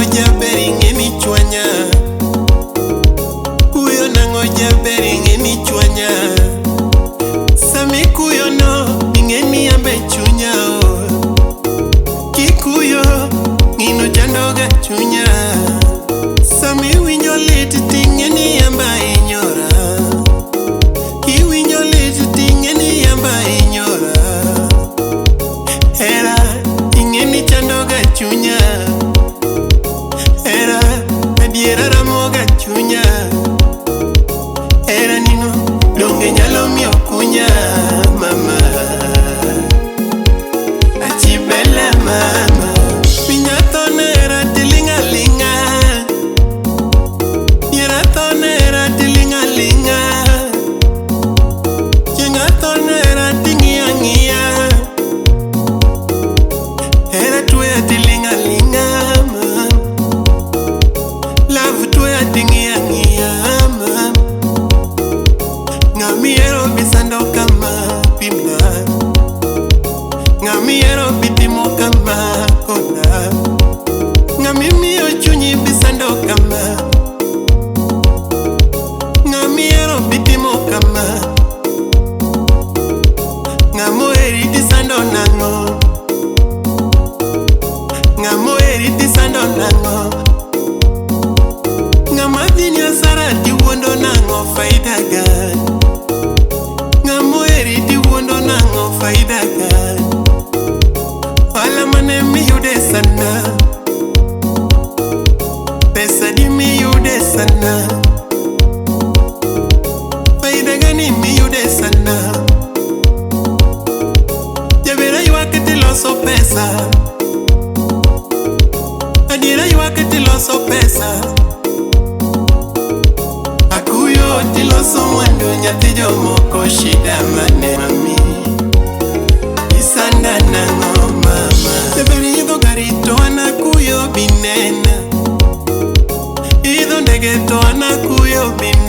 nangoja beringe ni chwanya. Kuyo nangoja beringe ni chwanya. Sami kuyo no ingeni ambe chunya. Kikuyo ngino chandoga chunya. Sami winyo leti tingeni amba inyora. Kiwinyo leti tingeni amba inyora. Era ingeni chandoga chunya. Era adiera ramoga chunya. Era nino donge nyalo mio kunya mama. Achibele mama. Pinyatone era tilinga linga. Yeratone era tilinga linga. Chingatone era tingia ngia. Era tuya tilinga linga mama. Love tuya tingia ngia mama. Ngamiero bisando kama pimna. Ngamiero bitimo kama kona. Ngamimio chunyi bisando kama. Ngamiero bitimo kama. Ngamoeri disando nango. Ngamoeri disando nango. Ngamadini asara diwondo nango faida gani. Ngamoeri diwondo nango faida gani. Wala mane miyude sana. Pesa di miyude sana. Faida gani miyude sana. Jabera yuwakati loso pesa. Adira yuwakati loso pesa. Akuyo tiloso mwendo nyatijo moko shida mane mami. Isanda nango mama. Seberi idho garito anakuyo binena. Idho ndegeto anakuyo binena.